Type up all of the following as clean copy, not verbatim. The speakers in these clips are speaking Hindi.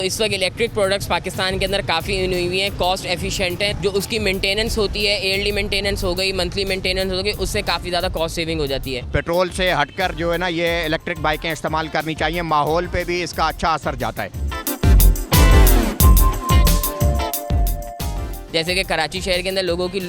इस वक्त इलेक्ट्रिक प्रोडक्ट्स पाकिस्तान के अंदर काफ़ी इन हुई हैं, कॉस्ट एफिशिएंट हैं। जो उसकी मेंटेनेंस होती है, ईयरली मेंटेनेंस हो गई, मंथली मेंटेनेंस हो गई, उससे काफ़ी ज़्यादा कॉस्ट सेविंग हो जाती है। पेट्रोल से हटकर जो है ना ये इलेक्ट्रिक बाइकें इस्तेमाल करनी चाहिए, माहौल पे भी इसका अच्छा असर जाता है। जैसे कि कराची शहर के अंदर लोगों की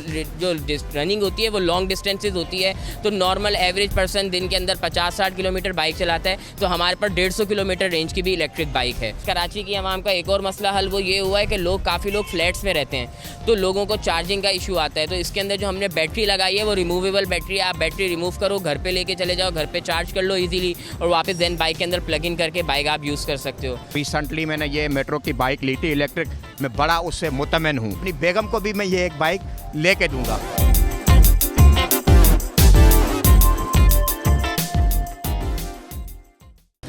जो रनिंग होती है वो लॉन्ग डिस्टेंसेस होती है, तो नॉर्मल एवरेज पर्सन दिन के अंदर 50-60 किलोमीटर बाइक चलाता है, तो हमारे पास 150 किलोमीटर रेंज की भी इलेक्ट्रिक बाइक है। कराची की आवाम का एक और मसला हल वो ये हुआ है कि काफ़ी लोग फ्लैट्स में रहते हैं, तो लोगों को चार्जिंग का इशू आता है। तो इसके अंदर जो हमने बैटरी लगाई है वो रिमूवेबल बैटरी है। आप बैटरी रिमूव करो, घर पर लेके चले जाओ, घर पर चार्ज कर लो ईजिली और वापस देन बाइक के अंदर प्लग इन करके बाइक आप यूज़ कर सकते हो। रिसेंटली मैंने ये मेट्रो की बाइक ली थी इलेक्ट्रिक, मैं बड़ा उससे मुतमइन हूँ। अपनी बेगम को भी मैं ये एक बाइक लेके दूंगा।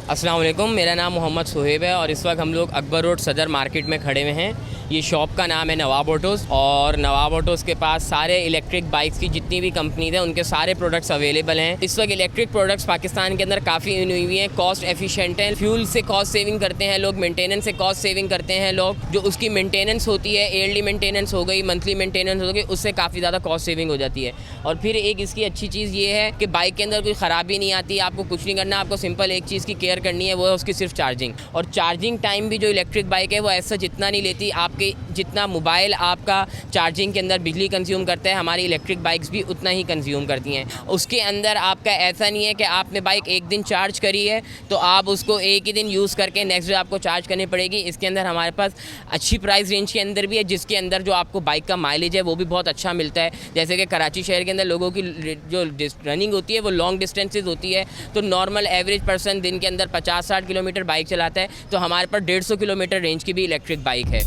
अस्सलाम वालेकुम, मेरा नाम मोहम्मद सुहेब है और इस वक्त हम लोग अकबर रोड सदर मार्केट में खड़े हुए हैं। ये शॉप का नाम है नवाब ऑटोज़ और नवाब ऑटोज़ के पास सारे इलेक्ट्रिक बाइक्स की जितनी भी कंपनीज हैं उनके सारे प्रोडक्ट्स अवेलेबल हैं। इस वक्त इलेक्ट्रिक प्रोडक्ट्स पाकिस्तान के अंदर काफ़ी इन हुई हैं, कॉस्ट एफिशिएंट हैं। फ्यूल से कॉस्ट सेविंग करते हैं लोग, मेंटेनेंस से कॉस्ट सेविंग करते हैं लोग। जो उसकी मेंटेनेंस होती है, ईयरली मेंटेनेंस हो गई, मंथली मेंटेनेंस हो गई, उससे काफ़ी ज़्यादा कॉस्ट सेविंग हो जाती है। और फिर एक इसकी अच्छी चीज़ ये है कि बाइक के अंदर कोई ख़राबी नहीं आती, आपको कुछ नहीं करना, आपको सिंपल एक चीज़ की केयर करनी है, वो है उसकी सिर्फ चार्जिंग। और चार्जिंग टाइम भी जो इलेक्ट्रिक बाइक है वो ऐसा जितना नहीं लेती, आपके जितना मोबाइल आपका चार्जिंग के अंदर बिजली कंज्यूम करता है, हमारी इलेक्ट्रिक बाइक्स भी उतना ही कंज्यूम करती हैं। उसके अंदर आपका ऐसा नहीं है कि आपने बाइक एक दिन चार्ज करी है तो आप उसको एक ही दिन यूज़ करके नेक्स्ट डे आपको चार्ज करनी पड़ेगी। इसके अंदर हमारे पास अच्छी प्राइस रेंज के अंदर भी है, जिसके अंदर जो आपको बाइक का माइलेज है वो भी बहुत अच्छा मिलता है। जैसे कि कराची शहर के अंदर लोगों की जो रनिंग होती है वो लॉन्ग डिस्टेंसेज होती है, तो नॉर्मल एवरेज पर्सन दिन के अंदर 50-60 किलोमीटर बाइक चलाता है, तो हमारे पास 150 किलोमीटर रेंज की भी इलेक्ट्रिक बाइक है।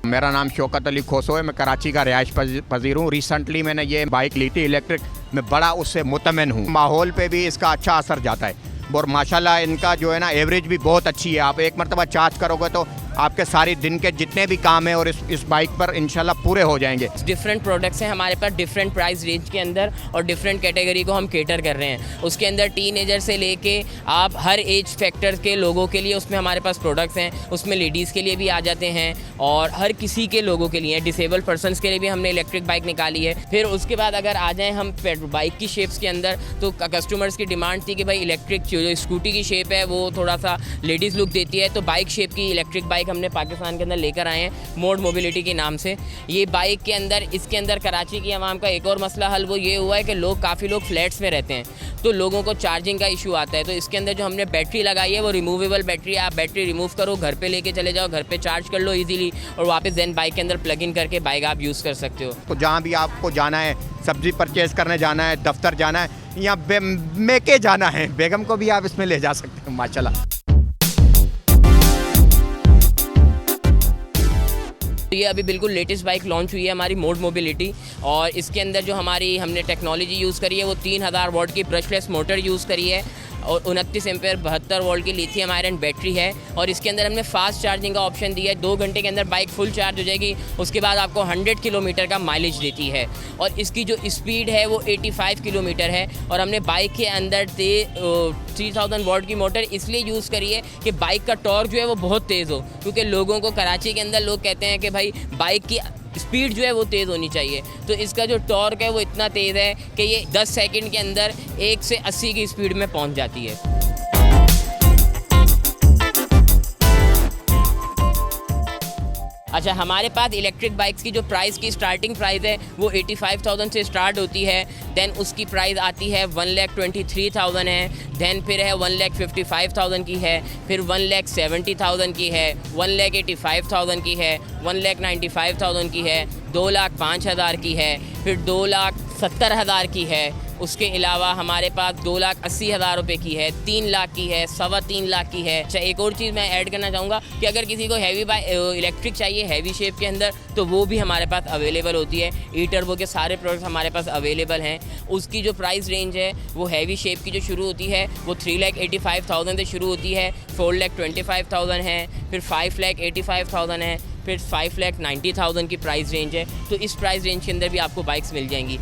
मेरा नाम शौकत अली खोसो है, मैं कराची का रिहाइश पजीर हूँ। रिसेंटली मैंने ये बाइक ली थी इलेक्ट्रिक, मैं बड़ा उससे मुतमइन हूँ। माहौल पे भी इसका अच्छा असर जाता है और माशाल्लाह इनका जो है ना एवरेज भी बहुत अच्छी है। आप एक मरतबा चार्ज करोगे तो आपके सारे दिन के जितने भी काम हैं और इस बाइक पर इंशाल्लाह पूरे हो जाएंगे। डिफरेंट प्रोडक्ट्स हैं हमारे पास डिफरेंट प्राइस रेंज के अंदर और डिफरेंट कैटेगरी को हम केटर कर रहे हैं। उसके अंदर टीनेजर से लेके आप हर एज फैक्टर के लोगों के लिए उसमें हमारे पास प्रोडक्ट्स हैं। उसमें लेडीज़ के लिए भी आ जाते हैं और हर किसी के लोगों के लिए, डिसेबल पर्सनस के लिए भी हमने इलेक्ट्रिक बाइक निकाली है। फिर उसके बाद अगर आ जाएँ हम बाइक की शेप्स के अंदर, तो कस्टमर्स की डिमांड थी कि भाई इलेक्ट्रिक जो स्कूटी की शेप है वो थोड़ा सा लेडीज़ लुक देती है, तो बाइक शेप की इलेक्ट्रिक बाइक हमने पाकिस्तान के अंदर लेकर आए हैं मोड मोबिलिटी के नाम से। ये बाइक के अंदर इसके अंदर कराची की आवाम का एक और मसला हल वो ये हुआ है कि काफ़ी लोग फ्लैट्स में रहते हैं, तो लोगों को चार्जिंग का इशू आता है। तो इसके अंदर जो हमने बैटरी लगाई है वो रिमूवेबल बैटरी है। आप बैटरी रिमूव करो, घर पे लेके चले जाओ, घर पे चार्ज कर लो ईजिली और वापस देन बाइक के अंदर प्लग इन करके बाइक आप यूज़ कर सकते हो। तो जहाँ भी आपको जाना है, सब्जी परचेज़ करने जाना है, दफ्तर जाना है या मेके जाना है, बेगम को भी आप इसमें ले जा सकते हो माशाल्लाह। ये अभी बिल्कुल लेटेस्ट बाइक लॉन्च हुई है हमारी मोड मोबिलिटी, और इसके अंदर जो हमारी हमने टेक्नोलॉजी यूज़ करी है वो 3000 वॉट की ब्रशलेस मोटर यूज़ करी है और 29 एम्पेयर 72 वोल्ट की लिथियम आयरन बैटरी है। और इसके अंदर हमने फास्ट चार्जिंग का ऑप्शन दिया है। 2 घंटे के अंदर बाइक फुल चार्ज हो जाएगी, उसके बाद आपको 100 किलोमीटर का माइलेज देती है और इसकी जो स्पीड है वो 85 किलोमीटर है। और हमने बाइक के अंदर 3000 वॉट की मोटर इसलिए यूज़ करी है कि बाइक का टॉर्क जो है वो बहुत तेज़ हो, क्योंकि लोगों को कराची के अंदर लोग कहते हैं कि भाई बाइक की स्पीड जो है वो तेज़ होनी चाहिए, तो इसका जो टॉर्क है वो इतना तेज़ है कि ये 10 सेकंड के अंदर 1 से 80 की स्पीड में पहुंच जाती है। अच्छा, हमारे पास इलेक्ट्रिक बाइक्स की जो प्राइस की स्टार्टिंग प्राइस है वो 85,000 से स्टार्ट होती है। देन उसकी प्राइस आती है 1,23,000 है। देन फिर है 1,55,000 की है, फिर 1,70,000 की है, 1,85,000 की है, 1,95,000 की है, 2,05,000 की है, फिर 2,70,000 की है। उसके अलावा हमारे पास 2,80,000 रुपये की है, 3 लाख की है, 3.25 लाख की है। अच्छा, एक और चीज़ मैं ऐड करना चाहूँगा कि अगर किसी को हैवी इलेक्ट्रिक चाहिए हैवी शेप के अंदर, तो वो भी हमारे पास अवेलेबल होती है। ई टर्बो के सारे प्रोडक्ट्स हमारे पास अवेलेबल हैं। उसकी जो प्राइस रेंज है वो हैवी शेप की जो शुरू होती है वो 3,85,000 से शुरू होती है, 4,25,000 है, फिर 5,85,000 है, फिर 5,90,000 की प्राइस रेंज है। तो इस प्राइस रेंज के अंदर भी आपको बाइक्स मिल जाएंगी।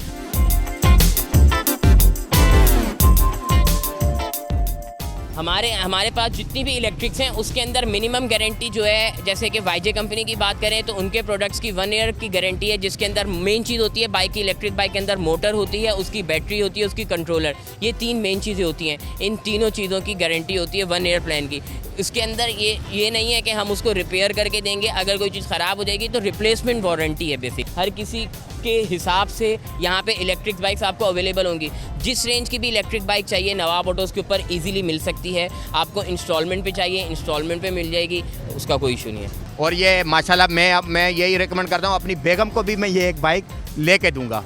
हमारे पास जितनी भी इलेक्ट्रिक्स हैं उसके अंदर मिनिमम गारंटी जो है, जैसे कि वाईजे कंपनी की बात करें तो उनके प्रोडक्ट्स की 1 ईयर की गारंटी है, जिसके अंदर मेन चीज़ होती है बाइक की, इलेक्ट्रिक बाइक के अंदर मोटर होती है, उसकी बैटरी होती है, उसकी कंट्रोलर, ये 3 मेन चीज़ें होती हैं। इन तीनों चीज़ों की गारंटी होती है 1 ईयर प्लान की। इसके अंदर ये नहीं है कि हम उसको रिपेयर करके देंगे, अगर कोई चीज़ ख़राब हो जाएगी तो रिप्लेसमेंट वारंटी है बेसिक। हर किसी के हिसाब से यहाँ पे इलेक्ट्रिक बाइक्स आपको अवेलेबल होंगी। जिस रेंज की भी इलेक्ट्रिक बाइक चाहिए नवाब ऑटोज़ के ऊपर इजीली मिल सकती है। आपको इंस्टॉलमेंट पे चाहिए, इंस्टॉलमेंट पे मिल जाएगी, उसका कोई इशू नहीं है। और ये माशाल्लाह मैं यही रिकमेंड करता हूँ, अपनी बेगम को भी मैं ये एक बाइक लेके दूंगा।